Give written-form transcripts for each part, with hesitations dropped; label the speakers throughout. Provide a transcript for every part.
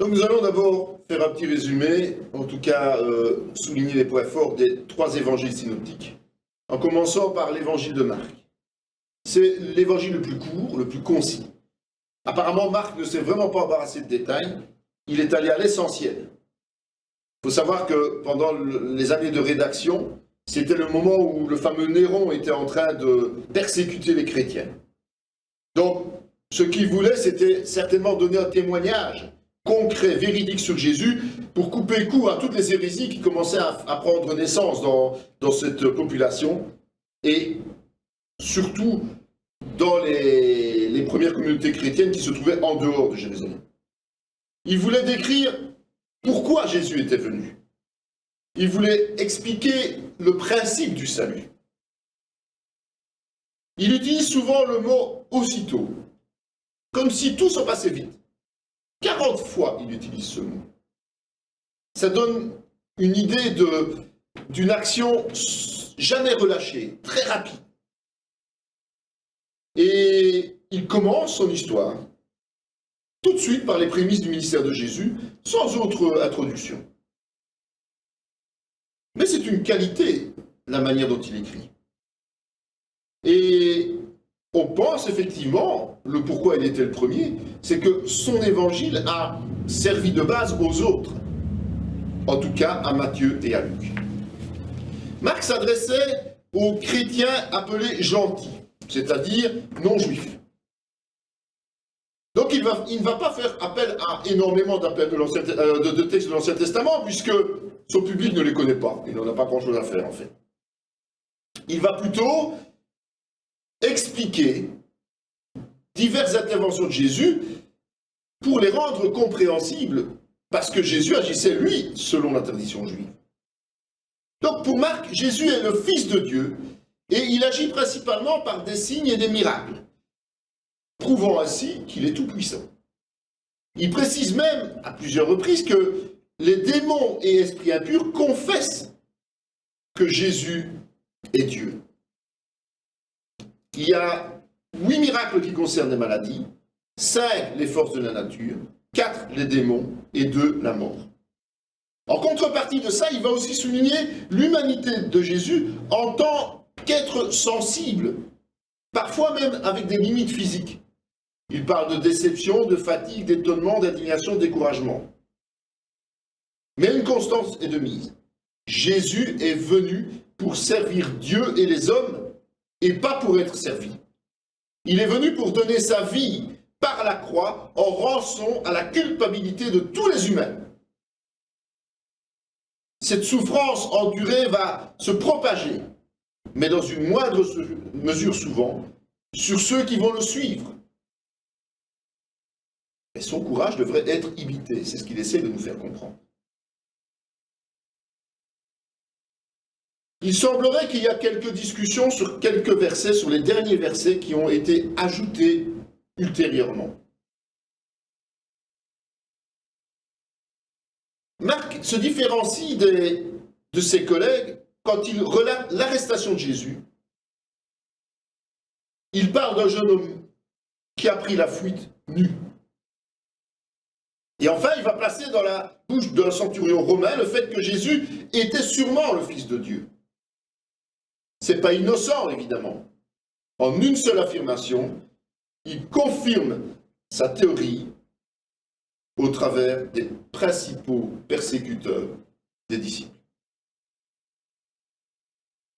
Speaker 1: Donc nous allons d'abord faire un petit résumé, en tout cas souligner les points forts des 3 évangiles synoptiques, en commençant par l'évangile de Marc. C'est l'évangile le plus court, le plus concis. Apparemment, Marc ne s'est vraiment pas embarrassé de détails, il est allé à l'essentiel. Il faut savoir que pendant les années de rédaction, c'était le moment où le fameux Néron était en train de persécuter les chrétiens. Donc, ce qu'il voulait, c'était certainement donner un témoignage concret, véridique sur Jésus, pour couper court à toutes les hérésies qui commençaient à prendre naissance dans cette population, et surtout dans les premières communautés chrétiennes qui se trouvaient en dehors de Jérusalem. Il voulait décrire pourquoi Jésus était venu. Il voulait expliquer le principe du salut. Il utilise souvent le mot « aussitôt », comme si tout se passait vite. 40 fois, il utilise ce mot. Ça donne une idée d'une action jamais relâchée, très rapide. Et il commence son histoire tout de suite par les prémices du ministère de Jésus, sans autre introduction. Mais c'est une qualité, la manière dont il écrit. Et on pense effectivement, le pourquoi il était le premier, c'est que son évangile a servi de base aux autres, en tout cas à Matthieu et à Luc. Marc s'adressait aux chrétiens appelés gentils, c'est-à-dire non-juifs. Donc il ne va pas faire appel à énormément de textes de l'Ancien Testament, puisque son public ne les connaît pas, il n'en a pas grand-chose à faire en fait. Il va plutôt expliquer diverses interventions de Jésus pour les rendre compréhensibles, parce que Jésus agissait, lui, selon la tradition juive. Donc pour Marc, Jésus est le Fils de Dieu, et il agit principalement par des signes et des miracles, prouvant ainsi qu'il est tout-puissant. Il précise même, à plusieurs reprises, que les démons et esprits impurs confessent que Jésus est Dieu. Il y a 8 miracles qui concernent les maladies, 5 les forces de la nature, 4 les démons et 2 la mort. En contrepartie de ça, il va aussi souligner l'humanité de Jésus en tant qu'être sensible, parfois même avec des limites physiques. Il parle de déception, de fatigue, d'étonnement, d'indignation, de découragement. Mais une constance est de mise. Jésus est venu pour servir Dieu et les hommes, et pas pour être servi. Il est venu pour donner sa vie par la croix en rançon à la culpabilité de tous les humains. Cette souffrance endurée va se propager, mais dans une moindre mesure souvent, sur ceux qui vont le suivre. Et son courage devrait être imité, c'est ce qu'il essaie de nous faire comprendre. Il semblerait qu'il y a quelques discussions sur quelques versets, sur les derniers versets qui ont été ajoutés ultérieurement. Marc se différencie de ses collègues quand il relate l'arrestation de Jésus. Il parle d'un jeune homme qui a pris la fuite nu. Et enfin, il va placer dans la bouche d'un centurion romain le fait que Jésus était sûrement le Fils de Dieu. C'est pas innocent, évidemment. En une seule affirmation, il confirme sa théorie au travers des principaux persécuteurs des disciples.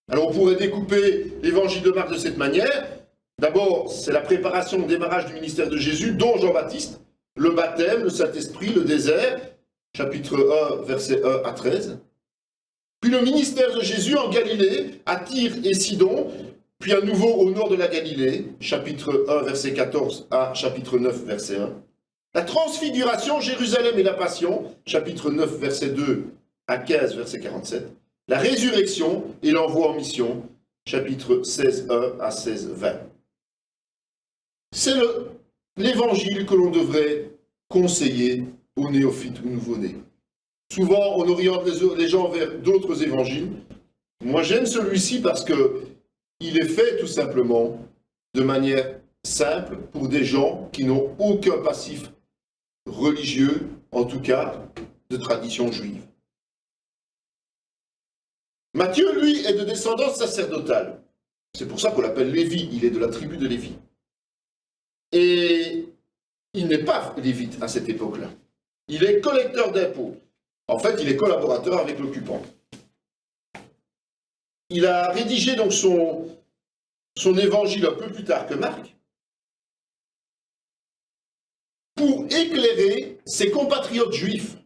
Speaker 1: Alors on pourrait découper l'évangile de Marc de cette manière. D'abord, c'est la préparation au démarrage du ministère de Jésus, dont Jean-Baptiste, le baptême, le Saint-Esprit, le désert, chapitre 1, versets 1 à 13. Puis le ministère de Jésus en Galilée, à Tyr et Sidon, puis à nouveau au nord de la Galilée, chapitre 1, verset 14 à chapitre 9, verset 1. La transfiguration, Jérusalem et la Passion, chapitre 9, verset 2 à 15, verset 47. La résurrection et l'envoi en mission, chapitre 16, 1 à 16, 20. C'est l'évangile que l'on devrait conseiller aux néophytes ou nouveau-nés. Souvent, on oriente les gens vers d'autres évangiles. Moi, j'aime celui-ci parce qu'il est fait tout simplement de manière simple pour des gens qui n'ont aucun passif religieux en tout cas, de tradition juive. Matthieu, lui, est de descendance sacerdotale. C'est pour ça qu'on l'appelle Lévi, il est de la tribu de Lévi. Et il n'est pas lévite à cette époque-là. Il est collecteur d'impôts. En fait, il est collaborateur avec l'occupant. Il a rédigé donc son évangile un peu plus tard que Marc pour éclairer ses compatriotes juifs.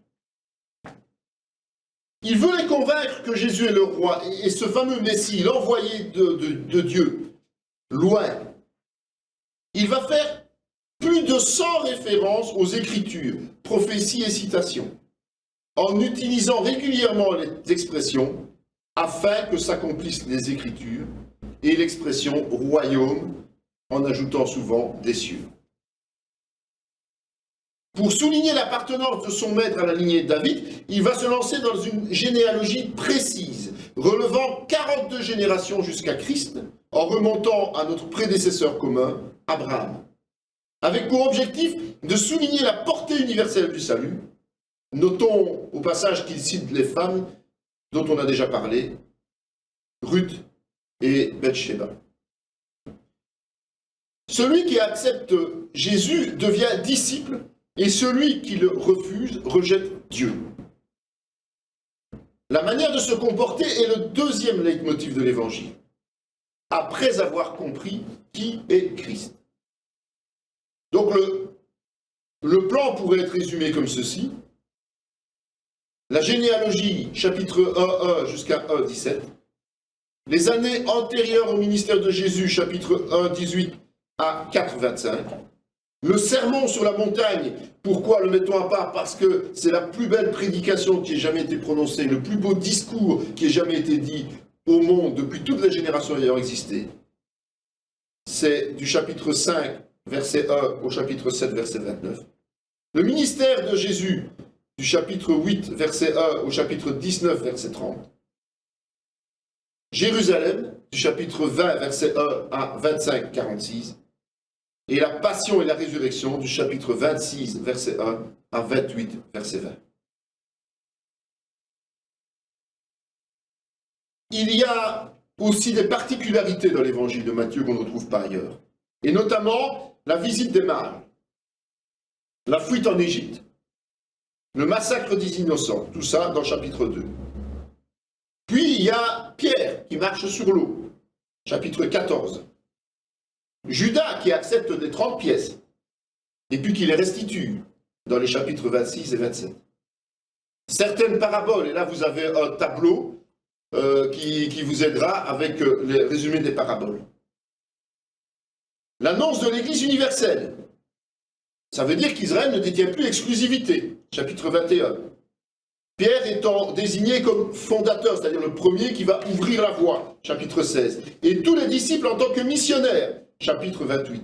Speaker 1: Il veut les convaincre que Jésus est le roi et ce fameux Messie, l'envoyé de Dieu, loin. Il va faire plus de 100 références aux Écritures, prophéties et citations, en utilisant régulièrement les expressions afin que s'accomplissent les Écritures et l'expression royaume, en ajoutant souvent des cieux. Pour souligner l'appartenance de son maître à la lignée de David, il va se lancer dans une généalogie précise, relevant 42 générations jusqu'à Christ, en remontant à notre prédécesseur commun, Abraham, avec pour objectif de souligner la portée universelle du salut. Notons au passage qu'il cite les femmes dont on a déjà parlé, Ruth et Bathsheba. Celui qui accepte Jésus devient disciple, et celui qui le refuse rejette Dieu. La manière de se comporter est le deuxième leitmotiv de l'Évangile, après avoir compris qui est Christ. Donc le plan pourrait être résumé comme ceci. La généalogie, chapitre 1 jusqu'à 1,17. Les années antérieures au ministère de Jésus, chapitre 1,18 à 4,25. Le sermon sur la montagne, pourquoi le mettons à part? Parce que c'est la plus belle prédication qui ait jamais été prononcée, le plus beau discours qui ait jamais été dit au monde depuis toutes les générations ayant existé. C'est du chapitre 5, verset 1 au chapitre 7, verset 29. Le ministère de Jésus, du chapitre 8, verset 1 au chapitre 19, verset 30. Jérusalem, du chapitre 20, verset 1 à 25, 46. Et la passion et la résurrection du chapitre 26, verset 1 à 28, verset 20. Il y a aussi des particularités dans l'évangile de Matthieu qu'on ne retrouve pas ailleurs. Et notamment la visite des mages, la fuite en Égypte, le massacre des innocents, tout ça dans le chapitre 2. Puis il y a Pierre qui marche sur l'eau, chapitre 14. Judas qui accepte des 30 pièces, et puis qui les restitue dans les chapitres 26 et 27. Certaines paraboles, et là vous avez un tableau qui vous aidera avec les résumés des paraboles. L'annonce de l'Église universelle, ça veut dire qu'Israël ne détient plus l'exclusivité, chapitre 21. Pierre étant désigné comme fondateur, c'est-à-dire le premier qui va ouvrir la voie, chapitre 16. Et tous les disciples en tant que missionnaires, chapitre 28.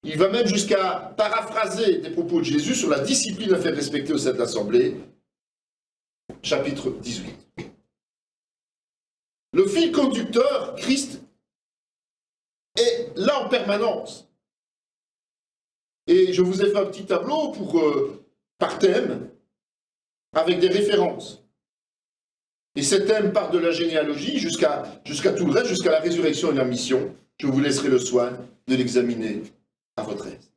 Speaker 1: Il va même jusqu'à paraphraser des propos de Jésus sur la discipline à faire respecter au sein de l'Assemblée, chapitre 18. Le fil conducteur, Christ, est là en permanence. Et je vous ai fait un petit tableau par thème, avec des références. Et ces thèmes partent de la généalogie jusqu'à tout le reste, jusqu'à la résurrection et la mission. Je vous laisserai le soin de l'examiner à votre aise.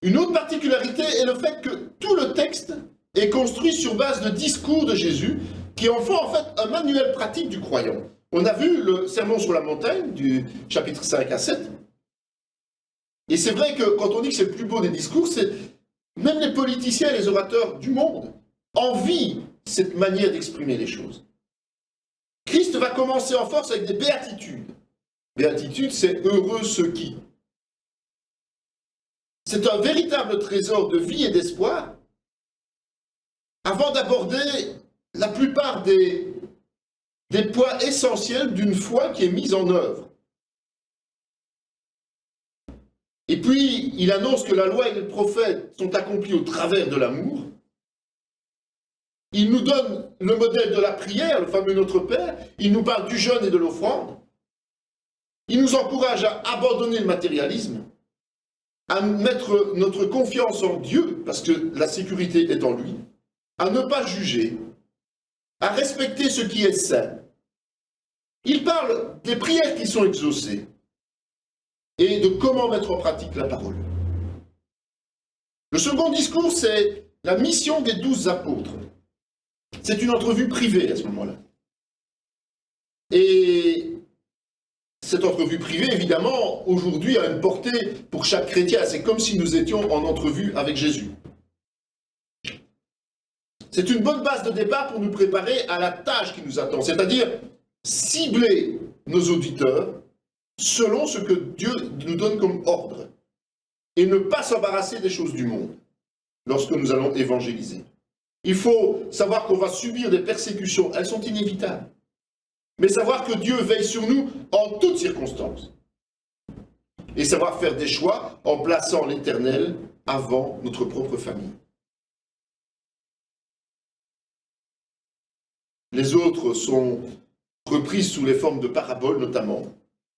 Speaker 1: Une autre particularité est le fait que tout le texte est construit sur base de discours de Jésus qui en font en fait un manuel pratique du croyant. On a vu le sermon sur la montagne du chapitre 5 à 7. Et c'est vrai que quand on dit que c'est le plus beau des discours, c'est même les politiciens et les orateurs du monde envient cette manière d'exprimer les choses. Christ va commencer en force avec des béatitudes. Béatitude, c'est heureux ceux qui. C'est un véritable trésor de vie et d'espoir avant d'aborder la plupart des points essentiels d'une foi qui est mise en œuvre. Et puis, il annonce que la loi et les prophètes sont accomplis au travers de l'amour. Il nous donne le modèle de la prière, le fameux Notre Père. Il nous parle du jeûne et de l'offrande. Il nous encourage à abandonner le matérialisme, à mettre notre confiance en Dieu, parce que la sécurité est en lui, à ne pas juger, à respecter ce qui est saint. Il parle des prières qui sont exaucées et de comment mettre en pratique la parole. Le second discours, c'est la mission des 12 apôtres. C'est une entrevue privée à ce moment-là. Et cette entrevue privée, évidemment, aujourd'hui a une portée pour chaque chrétien. C'est comme si nous étions en entrevue avec Jésus. C'est une bonne base de départ pour nous préparer à la tâche qui nous attend, c'est-à-dire cibler nos auditeurs selon ce que Dieu nous donne comme ordre et ne pas s'embarrasser des choses du monde lorsque nous allons évangéliser. Il faut savoir qu'on va subir des persécutions, elles sont inévitables, mais savoir que Dieu veille sur nous en toutes circonstances et savoir faire des choix en plaçant l'Éternel avant notre propre famille. Les autres sont reprises sous les formes de paraboles notamment.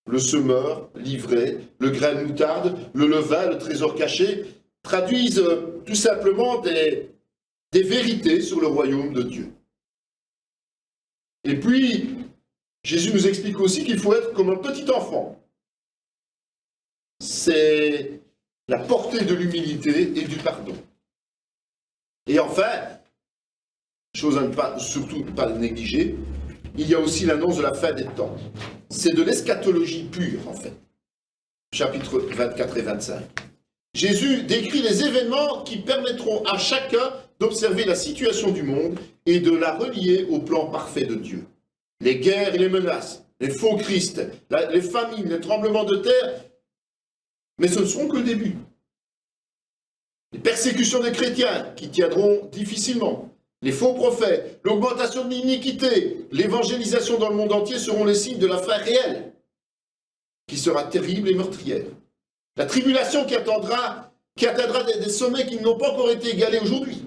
Speaker 1: Le semeur, l'ivraie, le grain de moutarde, le levain, le trésor caché, traduisent tout simplement des vérités sur le royaume de Dieu. Et puis, Jésus nous explique aussi qu'il faut être comme un petit enfant. C'est la portée de l'humilité et du pardon. Et enfin, chose à ne pas, surtout pas négliger, il y a aussi l'annonce de la fin des temps. C'est de l'eschatologie pure, en fait. Chapitres 24 et 25. Jésus décrit les événements qui permettront à chacun d'observer la situation du monde et de la relier au plan parfait de Dieu. Les guerres et les menaces, les faux Christ, les famines, les tremblements de terre, mais ce ne seront que le début. Les persécutions des chrétiens qui tiendront difficilement, les faux prophètes, l'augmentation de l'iniquité, l'évangélisation dans le monde entier seront les signes de la fin réelle, qui sera terrible et meurtrière. La tribulation qui atteindra des sommets qui n'ont pas encore été égalés aujourd'hui.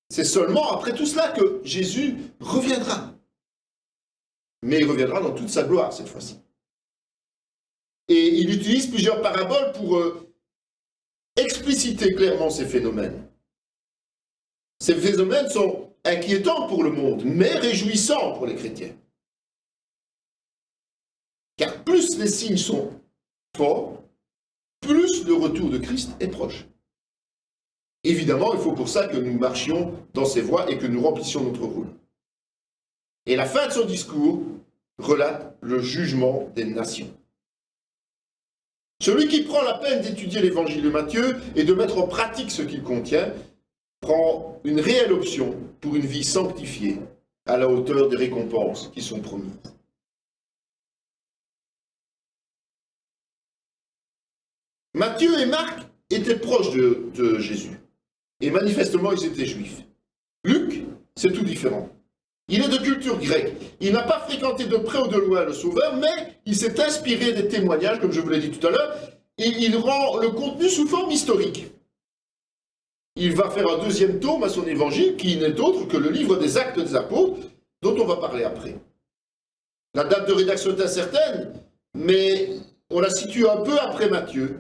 Speaker 1: C'est seulement après tout cela que Jésus reviendra. Mais il reviendra dans toute sa gloire cette fois-ci. Et il utilise plusieurs paraboles pour expliciter clairement ces phénomènes. Ces phénomènes sont inquiétants pour le monde, mais réjouissants pour les chrétiens. Car plus les signes sont forts, plus le retour de Christ est proche. Évidemment, il faut pour ça que nous marchions dans ces voies et que nous remplissions notre rôle. Et la fin de son discours relate le jugement des nations. Celui qui prend la peine d'étudier l'évangile de Matthieu et de mettre en pratique ce qu'il contient prend une réelle option pour une vie sanctifiée à la hauteur des récompenses qui sont promises. Matthieu et Marc étaient proches de Jésus. Et manifestement, ils étaient juifs. Luc, c'est tout différent. Il est de culture grecque. Il n'a pas fréquenté de près ou de loin le Sauveur, mais il s'est inspiré des témoignages, comme je vous l'ai dit tout à l'heure, et il rend le contenu sous forme historique. Il va faire un deuxième tome à son évangile, qui n'est autre que le livre des Actes des Apôtres, dont on va parler après. La date de rédaction est incertaine, mais on la situe un peu après Matthieu,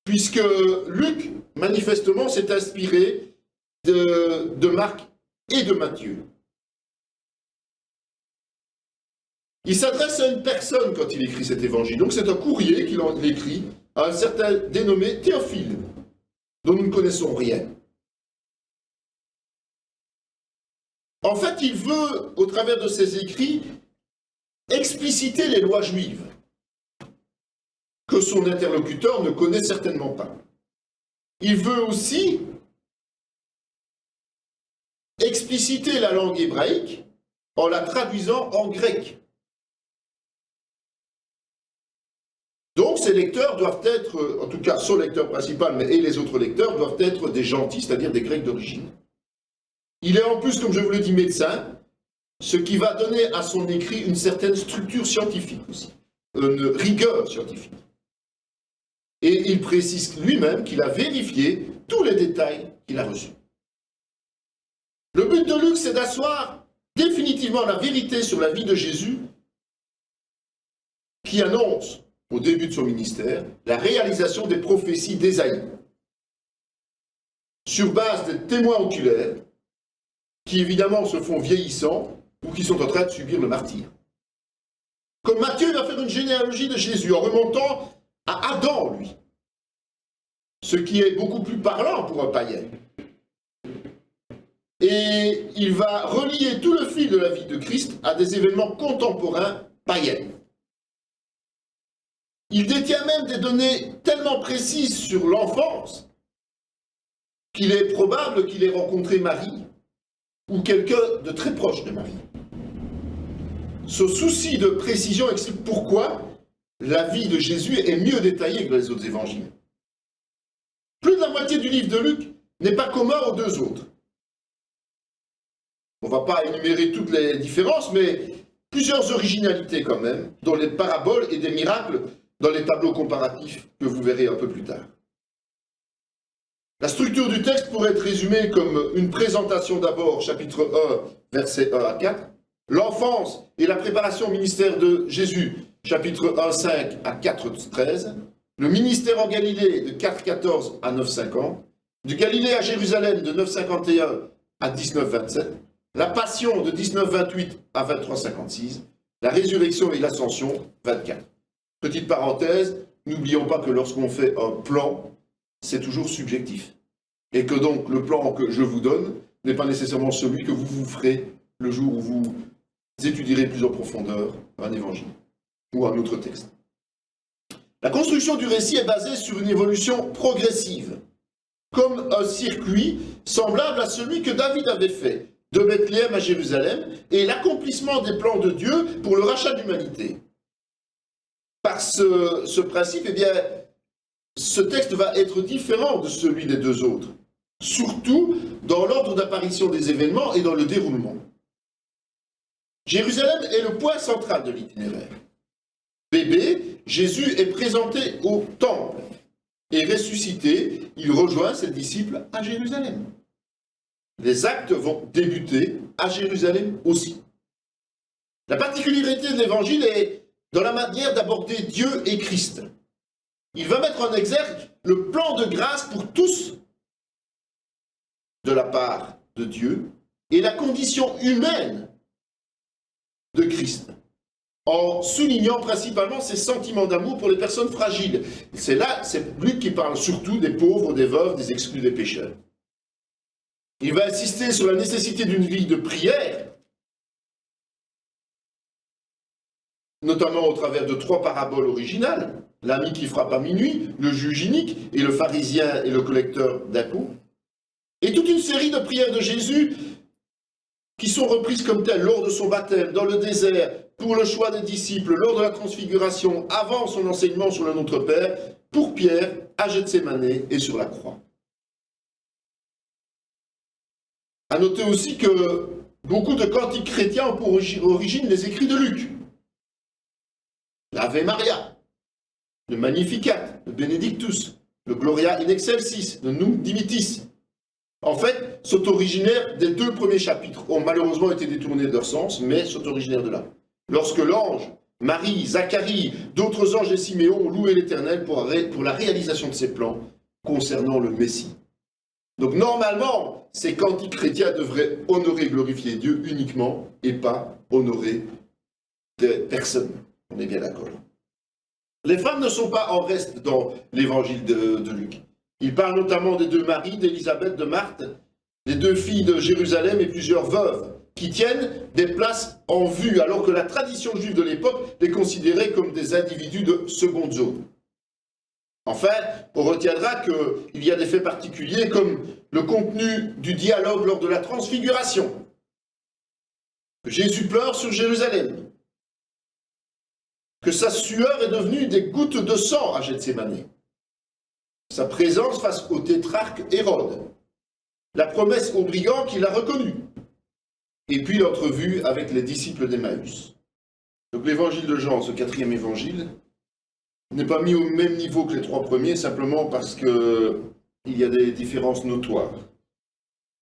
Speaker 1: puisque Luc, manifestement, s'est inspiré de Marc et de Matthieu. Il s'adresse à une personne quand il écrit cet évangile. Donc c'est un courrier qu'il écrit à un certain dénommé Théophile, dont nous ne connaissons rien. En fait, il veut, au travers de ses écrits, expliciter les lois juives, que son interlocuteur ne connaît certainement pas. Il veut aussi expliciter la langue hébraïque en la traduisant en grec. Donc ces lecteurs doivent être, en tout cas son lecteur principal, et les autres lecteurs doivent être des gentils, c'est-à-dire des Grecs d'origine. Il est en plus, comme je vous l'ai dit, médecin, ce qui va donner à son écrit une certaine structure scientifique aussi, une rigueur scientifique. Et il précise lui-même qu'il a vérifié tous les détails qu'il a reçus. Le but de Luc, c'est d'asseoir définitivement la vérité sur la vie de Jésus, qui annonce au début de son ministère, la réalisation des prophéties d'Ésaïe, sur base des témoins oculaires, qui évidemment se font vieillissants ou qui sont en train de subir le martyre. Comme Matthieu va faire une généalogie de Jésus en remontant à Adam, lui, ce qui est beaucoup plus parlant pour un païen. Et il va relier tout le fil de la vie de Christ à des événements contemporains païens. Il détient même des données tellement précises sur l'enfance qu'il est probable qu'il ait rencontré Marie ou quelqu'un de très proche de Marie. Ce souci de précision explique pourquoi la vie de Jésus est mieux détaillée que les autres évangiles. Plus de la moitié du livre de Luc n'est pas commun aux deux autres. On ne va pas énumérer toutes les différences, mais plusieurs originalités quand même, dont les paraboles et des miracles dans les tableaux comparatifs que vous verrez un peu plus tard. La structure du texte pourrait être résumée comme une présentation d'abord, chapitre 1, versets 1 à 4, l'enfance et la préparation au ministère de Jésus, chapitre 1, 5 à 4, 13, le ministère en Galilée de 4, 14 à 9, 50, du Galilée à Jérusalem de 9, 51 à 19, 27, la passion de 19, 28 à 23, 56, la résurrection et l'ascension, 24. Petite parenthèse, n'oublions pas que lorsqu'on fait un plan, c'est toujours subjectif. Et que donc le plan que je vous donne n'est pas nécessairement celui que vous ferez le jour où vous étudierez plus en profondeur un évangile ou un autre texte. La construction du récit est basée sur une évolution progressive, comme un circuit semblable à celui que David avait fait, de Bethléem à Jérusalem, et l'accomplissement des plans de Dieu pour le rachat de l'humanité. Par ce principe, eh bien, ce texte va être différent de celui des deux autres, surtout dans l'ordre d'apparition des événements et dans le déroulement. Jérusalem est le point central de l'itinéraire. Bébé, Jésus est présenté au temple et ressuscité, il rejoint ses disciples à Jérusalem. Les actes vont débuter à Jérusalem aussi. La particularité de l'Évangile est dans la manière d'aborder Dieu et Christ. Il va mettre en exergue le plan de grâce pour tous de la part de Dieu et la condition humaine de Christ, en soulignant principalement ses sentiments d'amour pour les personnes fragiles. C'est Luc qui parle surtout des pauvres, des veuves, des exclus, des pécheurs. Il va insister sur la nécessité d'une vie de prière, notamment au travers de 3 paraboles originales, l'ami qui frappe à minuit, le juge inique et le pharisien et le collecteur d'impôts, et toute une série de prières de Jésus qui sont reprises comme telles lors de son baptême, dans le désert, pour le choix des disciples, lors de la transfiguration, avant son enseignement sur le Notre Père, pour Pierre, à Gethsémane et sur la croix. À noter aussi que beaucoup de cantiques chrétiens ont pour origine les écrits de Luc. L'Ave Maria, le Magnificat, le Benedictus, le Gloria in Excelsis, le Nunc Dimittis. En fait, sont originaires des 2 premiers chapitres, ont malheureusement été détournés de leur sens, mais sont originaires de là. Lorsque l'ange, Marie, Zacharie, d'autres anges et Siméon ont loué l'Éternel pour la réalisation de ses plans concernant le Messie. Donc normalement, ces cantiques chrétiens devraient honorer et glorifier Dieu uniquement et pas honorer des personnes. On est bien d'accord. Les femmes ne sont pas en reste dans l'évangile de Luc. Il parle notamment des 2 Maries, d'Élisabeth, de Marthe, des 2 filles de Jérusalem et plusieurs veuves, qui tiennent des places en vue, alors que la tradition juive de l'époque les considérait comme des individus de seconde zone. Enfin, on retiendra qu'il y a des faits particuliers comme le contenu du dialogue lors de la transfiguration. Jésus pleure sur Jérusalem. Que sa sueur est devenue des gouttes de sang à Gethsémane. Sa présence face au tétrarque Hérode. La promesse au brigand qui l'a reconnu. Et puis l'entrevue avec les disciples d'Emmaüs. Donc l'évangile de Jean, ce 4e évangile, n'est pas mis au même niveau que les 3 premiers, simplement parce qu'il y a des différences notoires.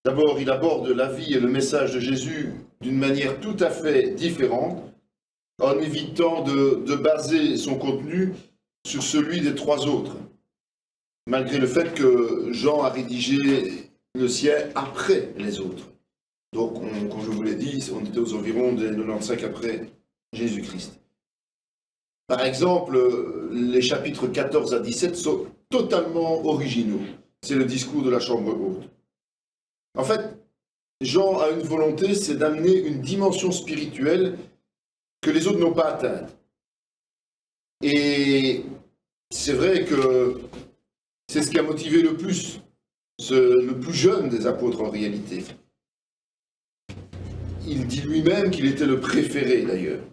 Speaker 1: D'abord, il aborde la vie et le message de Jésus d'une manière tout à fait différente, en évitant de baser son contenu sur celui des trois autres, malgré le fait que Jean a rédigé le sien après les autres. Donc, comme je vous l'ai dit, on était aux environs des 95 après Jésus-Christ. Par exemple, les chapitres 14 à 17 sont totalement originaux. C'est le discours de la chambre haute. En fait, Jean a une volonté, c'est d'amener une dimension spirituelle que les autres n'ont pas atteinte. Et c'est vrai que c'est ce qui a motivé le plus jeune des apôtres en réalité. Il dit lui-même qu'il était le préféré d'ailleurs.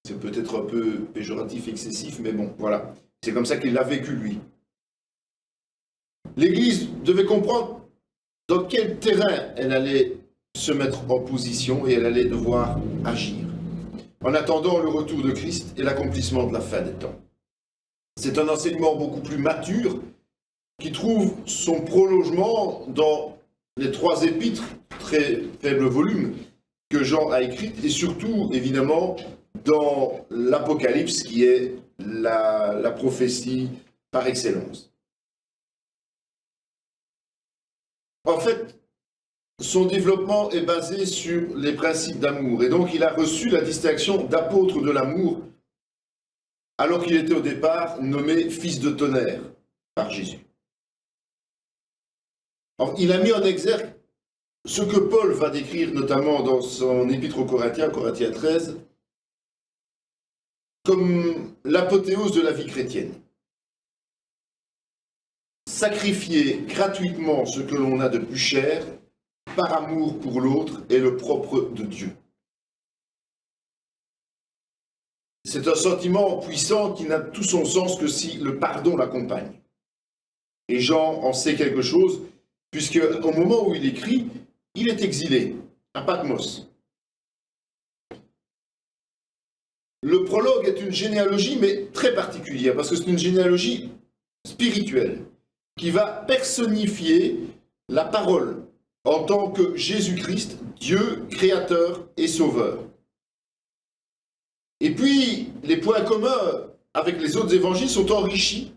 Speaker 1: C'est peut-être un peu péjoratif, excessif, mais bon, voilà. C'est comme ça qu'il l'a vécu lui. L'Église devait comprendre dans quel terrain elle allait se mettre en position et elle allait devoir agir, en attendant le retour de Christ et l'accomplissement de la fin des temps. C'est un enseignement beaucoup plus mature qui trouve son prolongement dans les trois épîtres, très faible volume, que Jean a écrites, et surtout, évidemment, dans l'Apocalypse, qui est la prophétie par excellence. En fait, son développement est basé sur les principes d'amour, et donc il a reçu la distinction d'apôtre de l'amour, alors qu'il était au départ nommé fils de tonnerre par Jésus. Alors, il a mis en exergue ce que Paul va décrire notamment dans son épître aux Corinthiens, Corinthiens 13, comme l'apothéose de la vie chrétienne. Sacrifier gratuitement ce que l'on a de plus cher, par amour pour l'autre, est le propre de Dieu. C'est un sentiment puissant qui n'a tout son sens que si le pardon l'accompagne. Et Jean en sait quelque chose, puisque au moment où il écrit, il est exilé à Patmos. Le prologue est une généalogie, mais très particulière, parce que c'est une généalogie spirituelle, qui va personnifier la parole en tant que Jésus-Christ, Dieu, créateur et sauveur. Et puis, les points communs avec les autres évangiles sont enrichis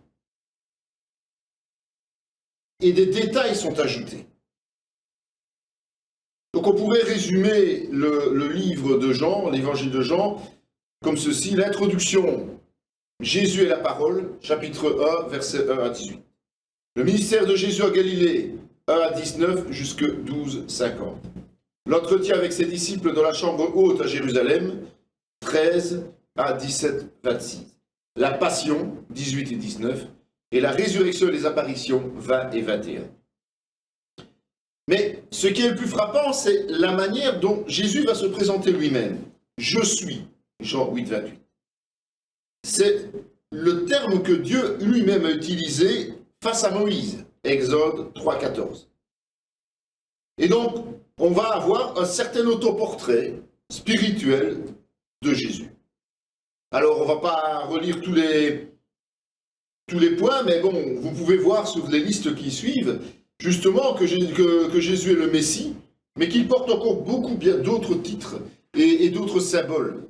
Speaker 1: et des détails sont ajoutés. Donc on pourrait résumer le livre de Jean, l'évangile de Jean, comme ceci, l'introduction, Jésus et la parole, chapitre 1, versets 1 à 18. Le ministère de Jésus à Galilée, 1 à 19 jusqu'à 12, 50. L'entretien avec ses disciples dans la chambre haute à Jérusalem, 13 à 17, 26. La passion, 18 et 19. Et la résurrection et les apparitions, 20 et 21. Mais ce qui est le plus frappant, c'est la manière dont Jésus va se présenter lui-même. Je suis, Jean 8, 28. C'est le terme que Dieu lui-même a utilisé face à Moïse, Exode 3, 14. Et donc, on va avoir un certain autoportrait spirituel de Jésus. Alors, on ne va pas relire tous les points, mais bon, vous pouvez voir sur les listes qui suivent, justement, que Jésus est le Messie, mais qu'il porte encore beaucoup bien d'autres titres et d'autres symboles.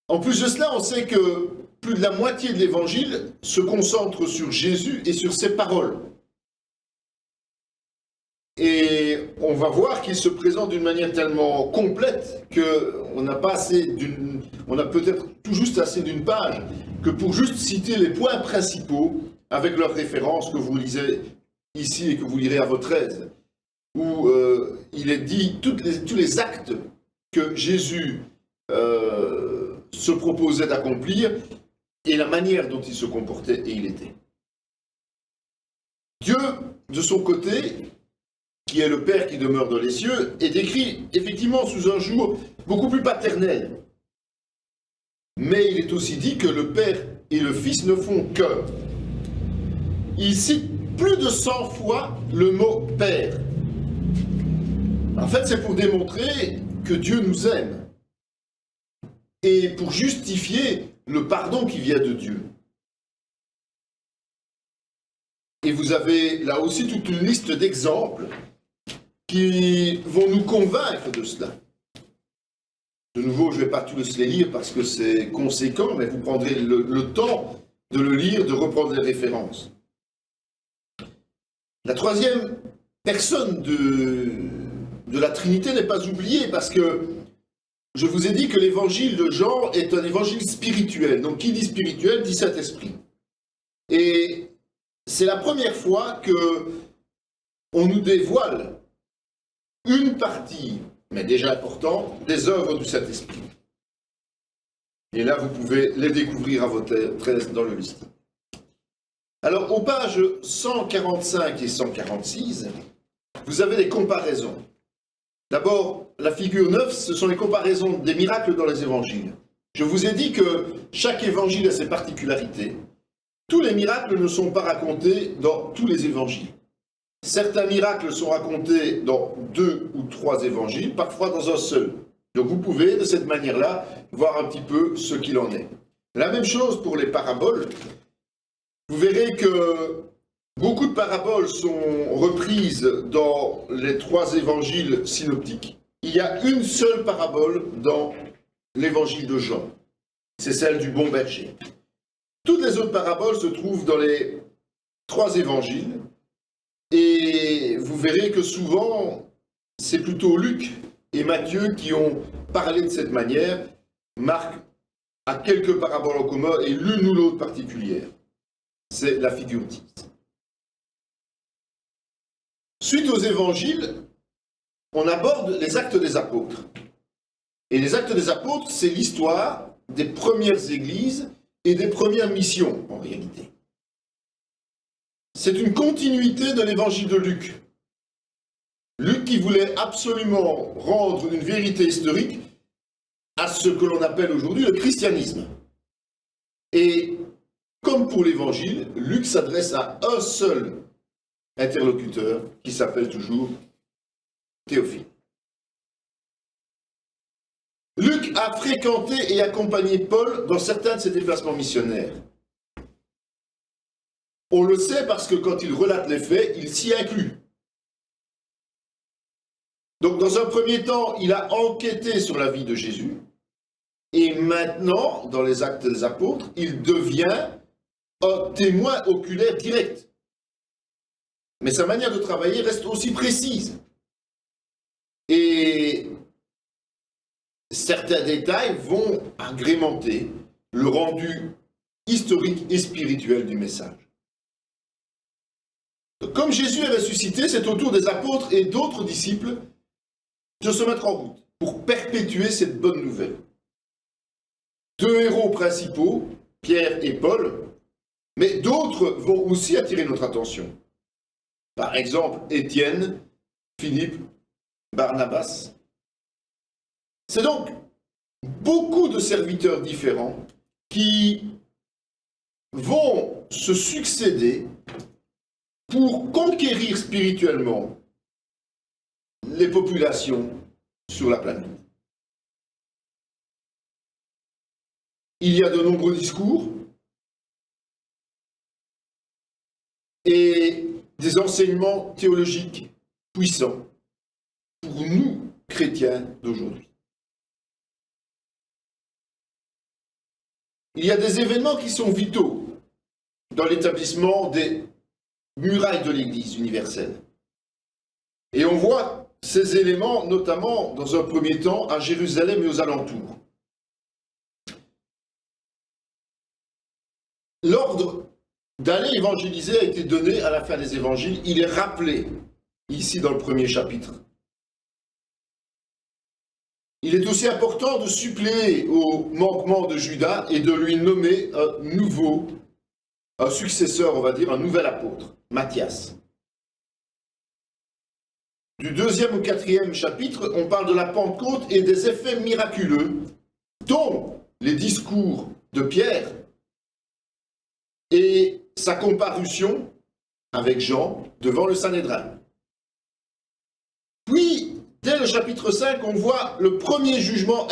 Speaker 1: En plus de cela, on sait que plus de la moitié de l'Évangile se concentre sur Jésus et sur ses paroles. Et on va voir qu'il se présente d'une manière tellement complète qu'on n'a peut-être tout juste assez d'une page que pour juste citer les points principaux avec leurs références que vous lisez ici et que vous lirez à votre aise, où il est dit tous les actes que Jésus se proposait d'accomplir et la manière dont il se comportait et il était. Dieu, de son côté, qui est le Père qui demeure dans les cieux, est décrit effectivement sous un jour beaucoup plus paternel. Mais il est aussi dit que le Père et le Fils ne font qu'un. Il cite plus de 100 fois le mot « Père ». En fait, c'est pour démontrer que Dieu nous aime et pour justifier le pardon qui vient de Dieu. Et vous avez là aussi toute une liste d'exemples qui vont nous convaincre de cela. De nouveau, je ne vais pas tous les lire parce que c'est conséquent, mais vous prendrez le temps de le lire, de reprendre les références. La troisième personne de la Trinité n'est pas oubliée parce que je vous ai dit que l'évangile de Jean est un évangile spirituel. Donc qui dit spirituel dit Saint-Esprit. Et c'est la première fois que on nous dévoile une partie, mais déjà importante, des œuvres du Saint-Esprit. Et là, vous pouvez les découvrir à votre aise dans le listing. Alors, aux pages 145 et 146, vous avez des comparaisons. D'abord, la figure 9, ce sont les comparaisons des miracles dans les évangiles. Je vous ai dit que chaque évangile a ses particularités. Tous les miracles ne sont pas racontés dans tous les évangiles. Certains miracles sont racontés dans 2 ou 3 évangiles, parfois dans un seul. Donc vous pouvez, de cette manière-là, voir un petit peu ce qu'il en est. La même chose pour les paraboles. Vous verrez que beaucoup de paraboles sont reprises dans les 3 évangiles synoptiques. Il y a une seule parabole dans l'évangile de Jean. C'est celle du bon berger. Toutes les autres paraboles se trouvent dans les 3 évangiles. Et vous verrez que souvent, c'est plutôt Luc et Matthieu qui ont parlé de cette manière. Marc a quelques paraboles en commun et l'une ou l'autre particulière. C'est la figure 10. Suite aux évangiles, on aborde les actes des apôtres. Et les actes des apôtres, c'est l'histoire des premières églises et des premières missions, en réalité. C'est une continuité de l'évangile de Luc. Luc qui voulait absolument rendre une vérité historique à ce que l'on appelle aujourd'hui le christianisme. Et comme pour l'évangile, Luc s'adresse à un seul interlocuteur qui s'appelle toujours Théophile. Luc a fréquenté et accompagné Paul dans certains de ses déplacements missionnaires. On le sait parce que quand il relate les faits, il s'y inclut. Donc dans un premier temps, il a enquêté sur la vie de Jésus. Et maintenant, dans les Actes des Apôtres, il devient un témoin oculaire direct. Mais sa manière de travailler reste aussi précise. Et certains détails vont agrémenter le rendu historique et spirituel du message. Comme Jésus est ressuscité, c'est au tour des apôtres et d'autres disciples de se mettre en route pour perpétuer cette bonne nouvelle. 2 héros principaux, Pierre et Paul, mais d'autres vont aussi attirer notre attention. Par exemple, Étienne, Philippe, Barnabas. C'est donc beaucoup de serviteurs différents qui vont se succéder pour conquérir spirituellement les populations sur la planète. Il y a de nombreux discours et des enseignements théologiques puissants pour nous, chrétiens d'aujourd'hui. Il y a des événements qui sont vitaux dans l'établissement des murailles de l'Église universelle. Et on voit ces éléments, notamment, dans un premier temps, à Jérusalem et aux alentours. L'ordre d'aller évangéliser a été donné à la fin des évangiles. Il est rappelé ici dans le premier chapitre. Il est aussi important de suppléer au manquement de Judas et de lui nommer un successeur, on va dire, un nouvel apôtre, Matthias. Du 2e au 4e chapitre, on parle de la Pentecôte et des effets miraculeux, dont les discours de Pierre et sa comparution avec Jean devant le Sanhédrin. Puis, dès le chapitre 5, on voit le premier jugement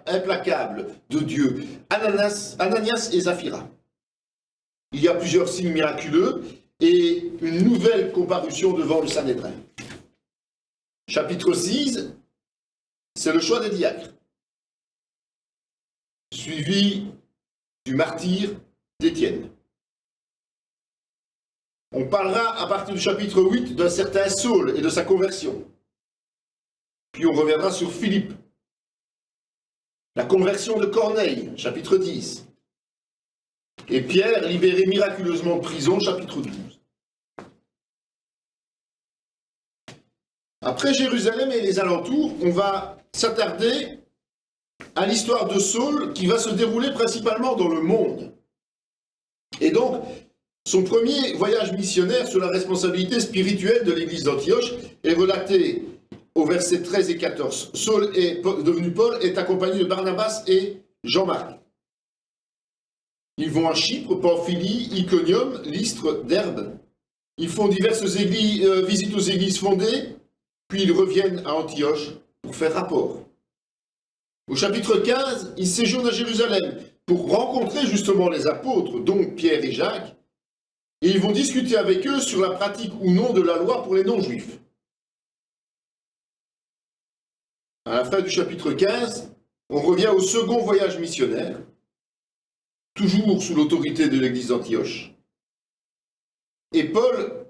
Speaker 1: implacable de Dieu, Ananias et Saphira. Il y a plusieurs signes miraculeux et une nouvelle comparution devant le Sanhédrin. Chapitre 6, c'est le choix des diacres. suivi du martyre d'Étienne. On parlera à partir du chapitre 8 d'un certain Saul et de sa conversion. Puis on reviendra sur Philippe. La conversion de Corneille, chapitre 10. Et Pierre, libéré miraculeusement de prison, chapitre 12. Après Jérusalem et les alentours, on va s'attarder à l'histoire de Saul qui va se dérouler principalement dans le monde. Et donc, son premier voyage missionnaire sur la responsabilité spirituelle de l'église d'Antioche est relaté au verset 13 et 14. Saul, devenu Paul, est accompagné de Barnabas et Jean-Marc. Ils vont à Chypre, Pamphylie, Iconium, Lystre, Derbe. Ils font diverses visites aux églises fondées, puis ils reviennent à Antioche pour faire rapport. Au chapitre 15, ils séjournent à Jérusalem pour rencontrer justement les apôtres, dont Pierre et Jacques, et ils vont discuter avec eux sur la pratique ou non de la loi pour les non-juifs. À la fin du chapitre 15, on revient au second voyage missionnaire, toujours sous l'autorité de l'église d'Antioche. Et Paul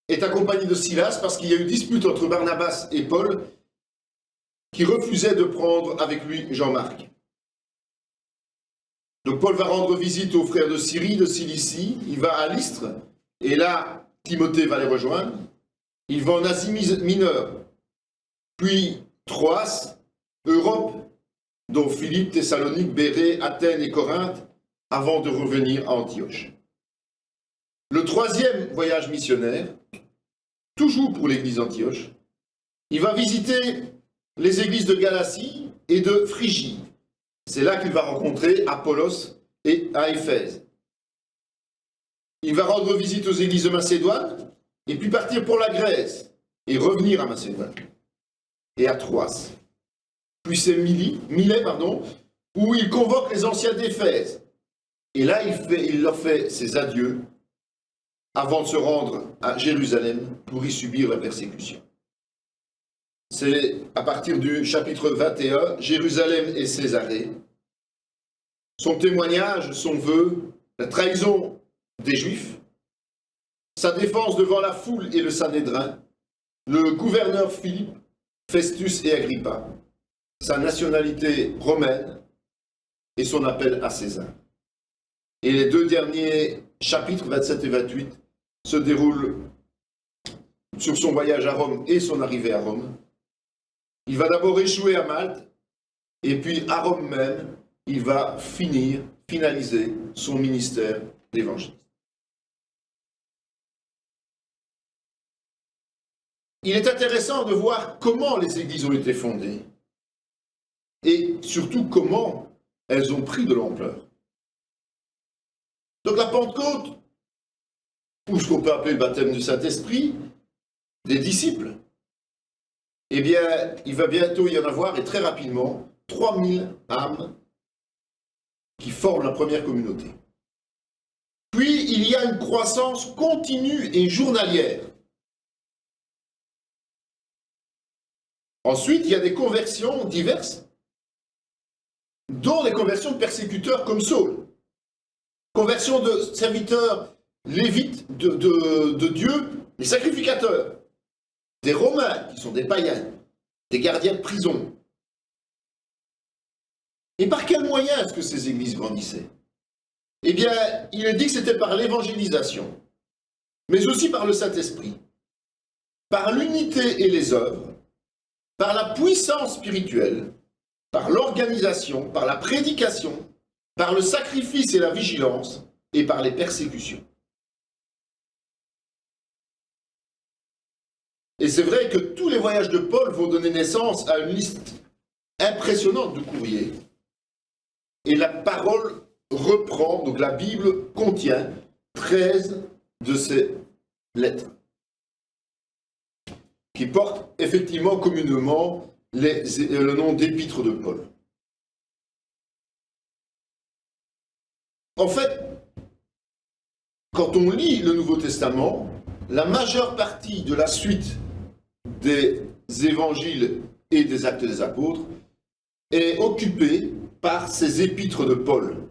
Speaker 1: est accompagné de Silas parce qu'il y a eu dispute entre Barnabas et Paul qui refusait de prendre avec lui Jean-Marc. Donc Paul va rendre visite aux frères de Syrie, de Cilicie, il va à Lystre, et là, Timothée va les rejoindre. Il va en Asie mineure, puis Troas, Europe, dont Philippe, Thessalonique, Bérée, Athènes et Corinthe, avant de revenir à Antioche. Le troisième voyage missionnaire, toujours pour l'église d'Antioche, il va visiter les églises de Galatie et de Phrygie. C'est là qu'il va rencontrer Apollos et à Éphèse. Il va rendre visite aux églises de Macédoine, et puis partir pour la Grèce, et revenir à Macédoine, et à Troas. Puis c'est Milet, où il convoque les anciens d'Éphèse. Et là, il leur fait ses adieux avant de se rendre à Jérusalem pour y subir la persécution. C'est à partir du chapitre 21, Jérusalem et Césarée. Son témoignage, son vœu, la trahison des Juifs, sa défense devant la foule et le Sanhédrin, le gouverneur Philippe, Festus et Agrippa, sa nationalité romaine et son appel à César. Et les deux derniers chapitres, 27 et 28, se déroulent sur son voyage à Rome et son arrivée à Rome. Il va d'abord échouer à Malte, et puis à Rome même, il va finaliser son ministère d'évangéliste. Il est intéressant de voir comment les églises ont été fondées, et surtout comment elles ont pris de l'ampleur. Donc la Pentecôte, ou ce qu'on peut appeler le baptême du Saint-Esprit, des disciples, eh bien, il va bientôt y en avoir, et très rapidement, 3000 âmes qui forment la première communauté. Puis, il y a une croissance continue et journalière. Ensuite, il y a des conversions diverses, dont des conversions de persécuteurs comme Saul. Conversion de serviteurs lévites de Dieu, les sacrificateurs, des Romains qui sont des païens, des gardiens de prison. Et par quels moyens est-ce que ces églises grandissaient? Eh bien, il est dit que c'était par l'évangélisation, mais aussi par le Saint-Esprit, par l'unité et les œuvres, par la puissance spirituelle, par l'organisation, par la prédication, par le sacrifice et la vigilance, et par les persécutions. Et c'est vrai que tous les voyages de Paul vont donner naissance à une liste impressionnante de courriers. Et la parole reprend, donc la Bible contient 13 de ces lettres, qui portent effectivement communément le nom d'épîtres de Paul. En fait, quand on lit le Nouveau Testament, la majeure partie de la suite des évangiles et des actes des apôtres est occupée par ces épîtres de Paul.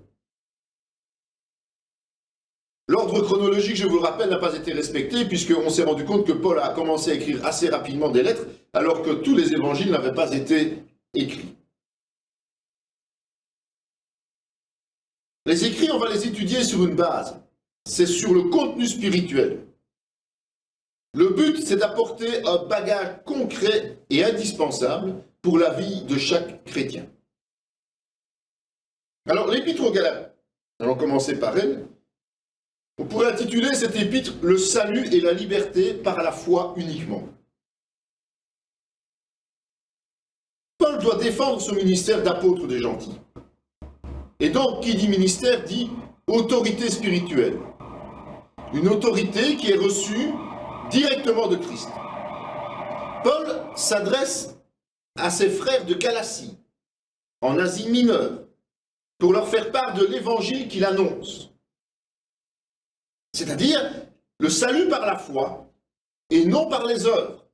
Speaker 1: L'ordre chronologique, je vous le rappelle, n'a pas été respecté puisqu'on s'est rendu compte que Paul a commencé à écrire assez rapidement des lettres alors que tous les évangiles n'avaient pas été écrits. Les écrits, on va les étudier sur une base. C'est sur le contenu spirituel. Le but, c'est d'apporter un bagage concret et indispensable pour la vie de chaque chrétien. Alors, l'épître aux Galates, allons commencer par elle. On pourrait intituler cet épître « Le salut et la liberté par la foi uniquement ». Paul doit défendre son ministère d'apôtre des gentils. Et donc, qui dit ministère dit autorité spirituelle. Une autorité qui est reçue directement de Christ. Paul s'adresse à ses frères de Galatie, en Asie mineure, pour leur faire part de l'évangile qu'il annonce. C'est-à-dire le salut par la foi et non par les œuvres.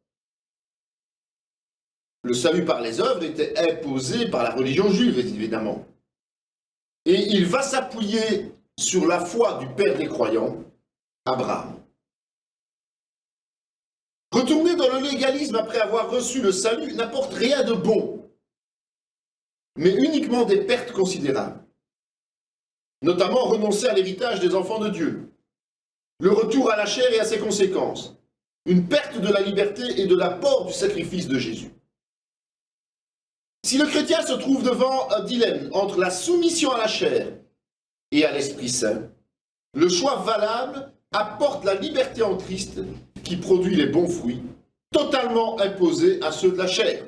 Speaker 1: Le salut par les œuvres était imposé par la religion juive, évidemment. Et il va s'appuyer sur la foi du père des croyants, Abraham. Retourner dans le légalisme après avoir reçu le salut n'apporte rien de bon, mais uniquement des pertes considérables. Notamment renoncer à l'héritage des enfants de Dieu, le retour à la chair et à ses conséquences, une perte de la liberté et de l'apport du sacrifice de Jésus. Si le chrétien se trouve devant un dilemme entre la soumission à la chair et à l'Esprit Saint, le choix valable apporte la liberté en Christ qui produit les bons fruits, totalement imposés à ceux de la chair,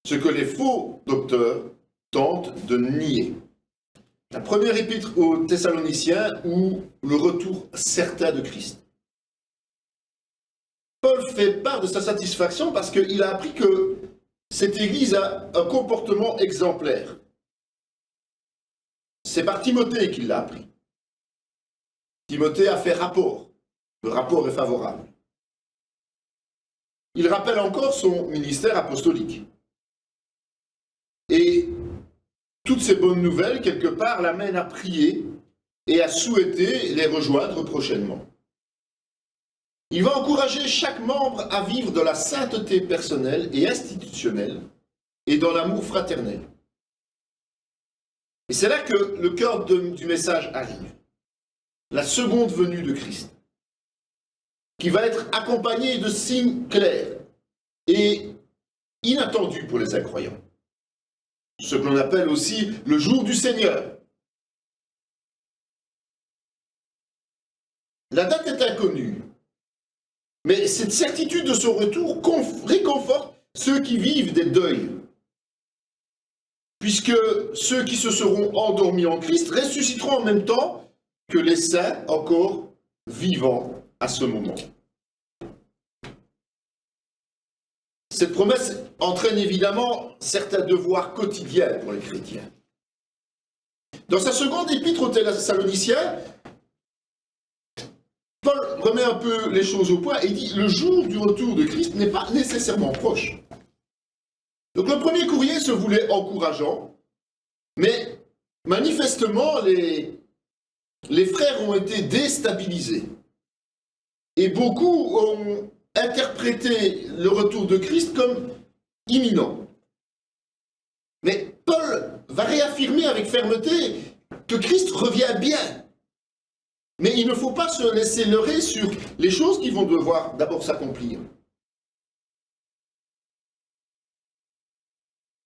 Speaker 1: ce que les faux docteurs tentent de nier. La première épître aux Thessaloniciens ou le retour certain de Christ. Paul fait part de sa satisfaction parce qu'il a appris que cette Église a un comportement exemplaire. C'est par Timothée qu'il l'a appris. Timothée a fait rapport. Le rapport est favorable. Il rappelle encore son ministère apostolique. Et toutes ces bonnes nouvelles, quelque part, l'amènent à prier et à souhaiter les rejoindre prochainement. Il va encourager chaque membre à vivre dans la sainteté personnelle et institutionnelle et dans l'amour fraternel. Et c'est là que le cœur du message arrive. La seconde venue de Christ, qui va être accompagnée de signes clairs et inattendus pour les incroyants. Ce que l'on appelle aussi le jour du Seigneur. La date est inconnue, mais cette certitude de son retour réconforte ceux qui vivent des deuils, puisque ceux qui se seront endormis en Christ ressusciteront en même temps que les saints encore vivants à ce moment. Cette promesse entraîne évidemment certains devoirs quotidiens pour les chrétiens. Dans sa seconde épître aux Thessaloniciens, Paul remet un peu les choses au point et dit « Le jour du retour de Christ n'est pas nécessairement proche ». Donc le premier courrier se voulait encourageant, mais manifestement les frères ont été déstabilisés. Et beaucoup ont interprété le retour de Christ comme imminent. Mais Paul va réaffirmer avec fermeté que Christ revient bien. Mais il ne faut pas se laisser leurrer sur les choses qui vont devoir d'abord s'accomplir.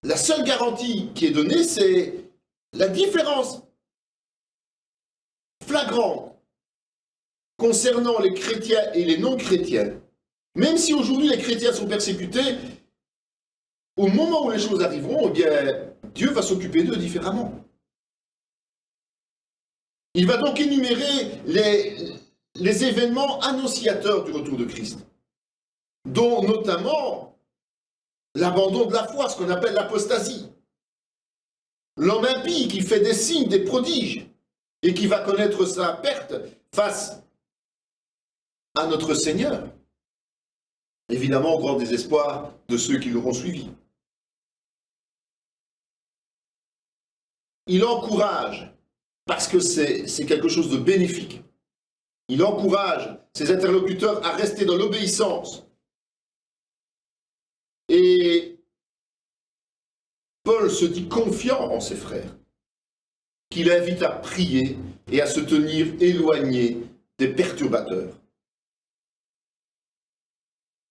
Speaker 1: La seule garantie qui est donnée, c'est la différence flagrante concernant les chrétiens et les non-chrétiens. Même si aujourd'hui les chrétiens sont persécutés, au moment où les choses arriveront, eh bien, Dieu va s'occuper d'eux différemment. Il va donc énumérer les événements annonciateurs du retour de Christ, dont notamment l'abandon de la foi, ce qu'on appelle l'apostasie. L'homme impie qui fait des signes, des prodiges, et qui va connaître sa perte face à notre Seigneur. Évidemment, au grand désespoir de ceux qui l'auront suivi. il encourage, parce que c'est quelque chose de bénéfique, il encourage ses interlocuteurs à rester dans l'obéissance. Et Paul se dit confiant en ses frères, qu'il invite à prier et à se tenir éloigné des perturbateurs.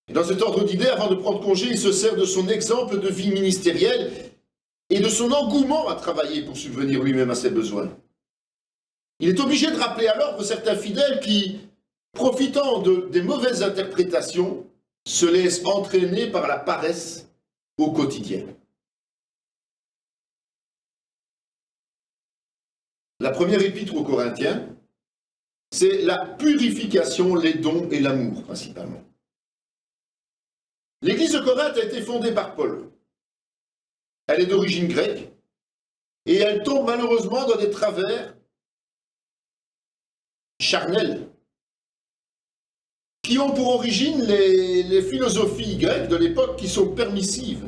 Speaker 1: Et dans cet ordre d'idées, avant de prendre congé, il se sert de son exemple de vie ministérielle et de son engouement à travailler pour subvenir lui-même à ses besoins. Il est obligé de rappeler à l'ordre certains fidèles qui, profitant des mauvaises interprétations, se laissent entraîner par la paresse au quotidien. La première épître aux Corinthiens, c'est la purification, les dons et l'amour principalement. L'église de Corinthe a été fondée par Paul. Elle est d'origine grecque et elle tombe malheureusement dans des travers charnels qui ont pour origine les philosophies grecques de l'époque qui sont permissives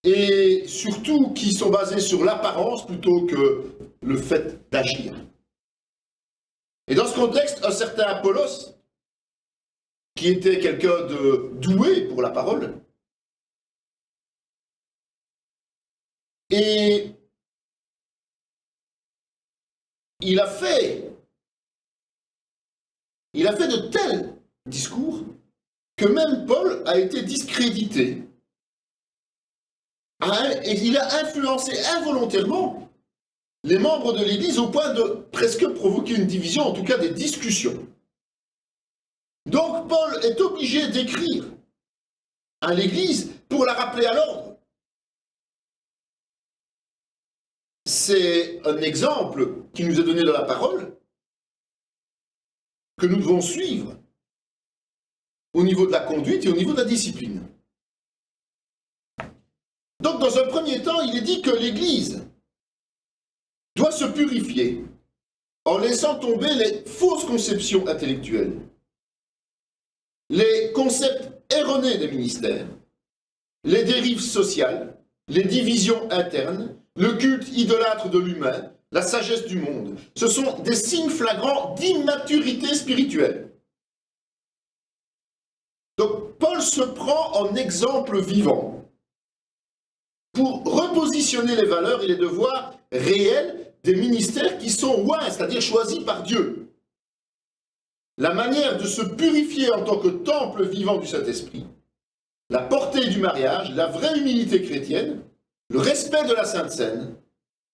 Speaker 1: et surtout qui sont basées sur l'apparence plutôt que le fait d'agir. Et dans ce contexte, un certain Apollos, qui était quelqu'un de doué pour la parole, et il a fait de tels discours que même Paul a été discrédité. Et il a influencé involontairement les membres de l'Église au point de presque provoquer une division, en tout cas des discussions. Donc Paul est obligé d'écrire à l'Église pour la rappeler à l'ordre. C'est un exemple qui nous est donné dans la parole que nous devons suivre au niveau de la conduite et au niveau de la discipline. Donc dans un premier temps, il est dit que l'Église doit se purifier en laissant tomber les fausses conceptions intellectuelles, les concepts erronés des ministères, les dérives sociales, les divisions internes, le culte idolâtre de l'humain, la sagesse du monde. Ce sont des signes flagrants d'immaturité spirituelle. Donc Paul se prend en exemple vivant pour repositionner les valeurs et les devoirs réels des ministères qui sont oints, c'est-à-dire choisis par Dieu. La manière de se purifier en tant que temple vivant du Saint-Esprit, la portée du mariage, la vraie humilité chrétienne, le respect de la Sainte Seine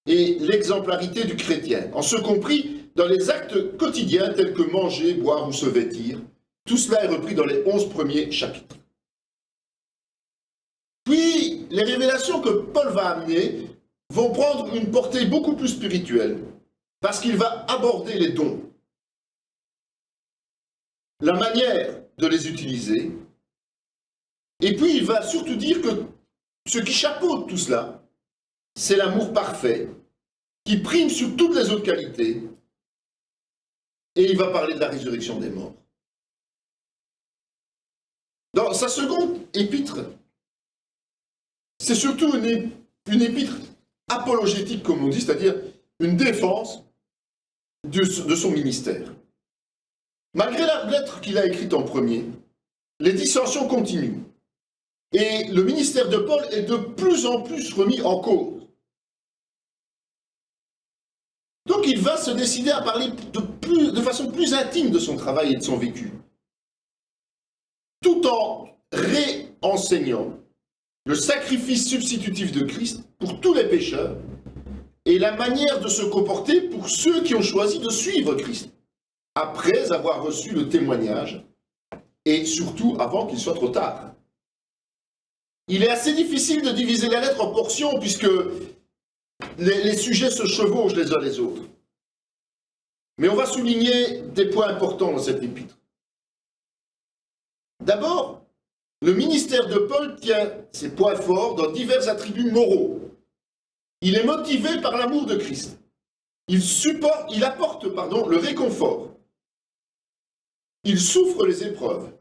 Speaker 1: et l'exemplarité du chrétien, en ce compris dans les actes quotidiens tels que manger, boire ou se vêtir. Tout cela est repris dans les 11 premiers chapitres. Puis, les révélations que Paul va amener vont prendre une portée beaucoup plus spirituelle, parce qu'il va aborder les dons, la manière de les utiliser, et puis il va surtout dire que ce qui chapeaute tout cela, c'est l'amour parfait, qui prime sur toutes les autres qualités, et il va parler de la résurrection des morts. Dans sa seconde épître, c'est surtout une épître apologétique, comme on dit, c'est-à-dire une défense de son ministère. Malgré la lettre qu'il a écrite en premier, les dissensions continuent. Et le ministère de Paul est de plus en plus remis en cause. Donc il va se décider à parler de façon plus intime de son travail et de son vécu, tout en réenseignant le sacrifice substitutif de Christ pour tous les pécheurs et la manière de se comporter pour ceux qui ont choisi de suivre Christ, après avoir reçu le témoignage et surtout avant qu'il soit trop tard. Il est assez difficile de diviser la lettre en portions puisque les sujets se chevauchent les uns les autres. Mais on va souligner des points importants dans cette épître. D'abord, le ministère de Paul tient ses points forts dans divers attributs moraux. Il est motivé par l'amour de Christ. Il apporte le réconfort. Il souffre les épreuves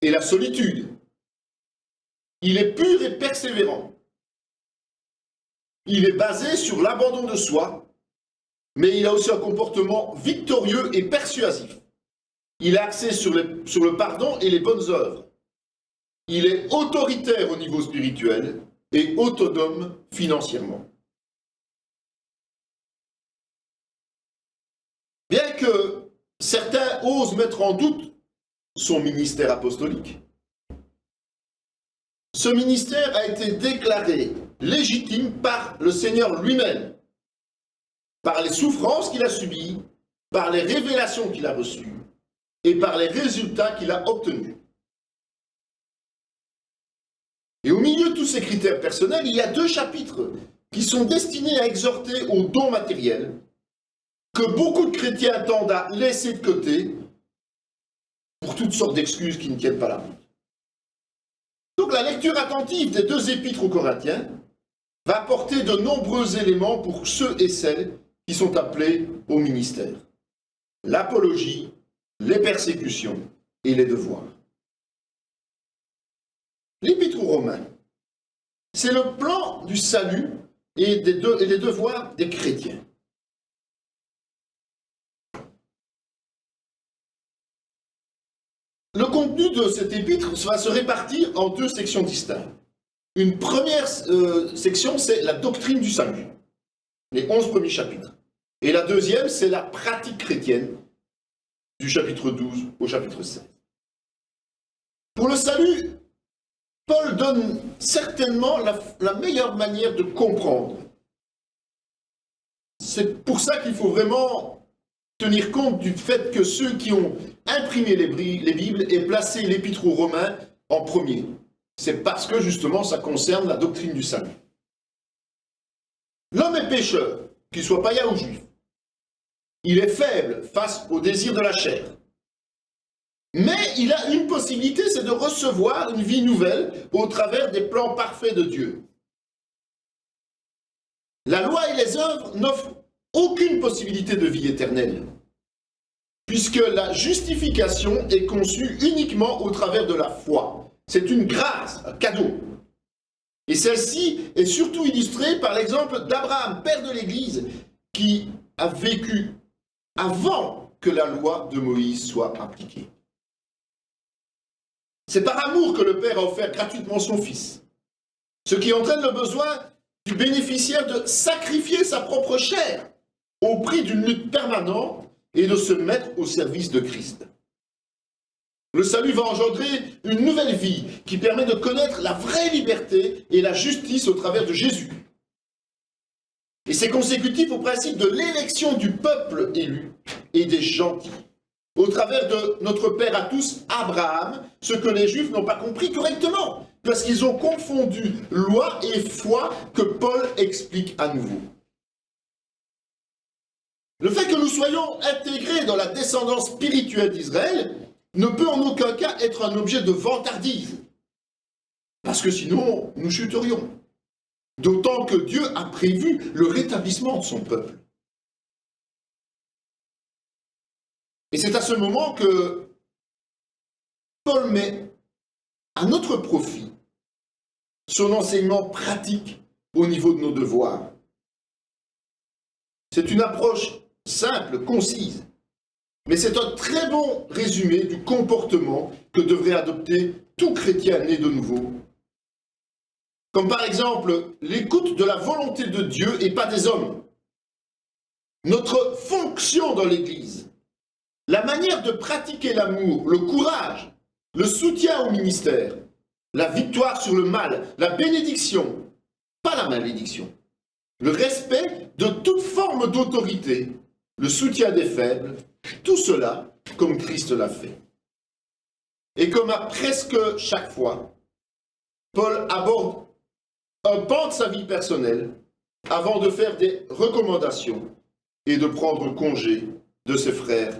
Speaker 1: et la solitude. Il est pur et persévérant. il est basé sur l'abandon de soi, mais il a aussi un comportement victorieux et persuasif. Il est axé sur le pardon et les bonnes œuvres. Il est autoritaire au niveau spirituel et autonome financièrement. Bien que certains osent mettre en doute son ministère apostolique, ce ministère a été déclaré légitime par le Seigneur lui-même, par les souffrances qu'il a subies, par les révélations qu'il a reçues et par les résultats qu'il a obtenus. Et au milieu de tous ces critères personnels, il y a 2 chapitres qui sont destinés à exhorter aux dons matériels que beaucoup de chrétiens tendent à laisser de côté pour toutes sortes d'excuses qui ne tiennent pas la route. Donc la lecture attentive des 2 épîtres aux Corinthiens va apporter de nombreux éléments pour ceux et celles qui sont appelés au ministère. L'apologie, les persécutions et les devoirs. L'Épître aux Romains, c'est le plan du salut et des devoirs des chrétiens. Le contenu de cet épître va se répartir en 2 sections distinctes. Une première section, c'est la doctrine du salut, les 11 premiers chapitres. Et la deuxième, c'est la pratique chrétienne, du chapitre 12 au chapitre 16. Pour le salut, Paul donne certainement la meilleure manière de comprendre. C'est pour ça qu'il faut vraiment tenir compte du fait que ceux qui ont imprimé les Bibles aient placé l'Épître aux Romains en premier. C'est parce que justement ça concerne la doctrine du salut. L'homme est pécheur, qu'il soit païen ou juif. Il est faible face au désir de la chair. Mais il a une possibilité, c'est de recevoir une vie nouvelle au travers des plans parfaits de Dieu. La loi et les œuvres n'offrent aucune possibilité de vie éternelle, puisque la justification est conçue uniquement au travers de la foi. C'est une grâce, un cadeau. Et celle-ci est surtout illustrée par l'exemple d'Abraham, père de l'Église, qui a vécu avant que la loi de Moïse soit appliquée. C'est par amour que le Père a offert gratuitement son Fils, ce qui entraîne le besoin du bénéficiaire de sacrifier sa propre chair au prix d'une lutte permanente et de se mettre au service de Christ. Le salut va engendrer une nouvelle vie qui permet de connaître la vraie liberté et la justice au travers de Jésus. Et c'est consécutif au principe de l'élection du peuple élu et des gentils, au travers de notre Père à tous, Abraham, ce que les Juifs n'ont pas compris correctement, parce qu'ils ont confondu loi et foi que Paul explique à nouveau. Le fait que nous soyons intégrés dans la descendance spirituelle d'Israël ne peut en aucun cas être un objet de vantardise, parce que sinon nous chuterions. D'autant que Dieu a prévu le rétablissement de son peuple. Et c'est à ce moment que Paul met à notre profit son enseignement pratique au niveau de nos devoirs. C'est une approche simple, concise, mais c'est un très bon résumé du comportement que devrait adopter tout chrétien né de nouveau. Comme par exemple l'écoute de la volonté de Dieu et pas des hommes. Notre fonction dans l'Église, la manière de pratiquer l'amour, le courage, le soutien au ministère, la victoire sur le mal, la bénédiction, pas la malédiction, le respect de toute forme d'autorité, le soutien des faibles, tout cela comme Christ l'a fait. Et comme à presque chaque fois, Paul aborde un pan de sa vie personnelle avant de faire des recommandations et de prendre congé de ses frères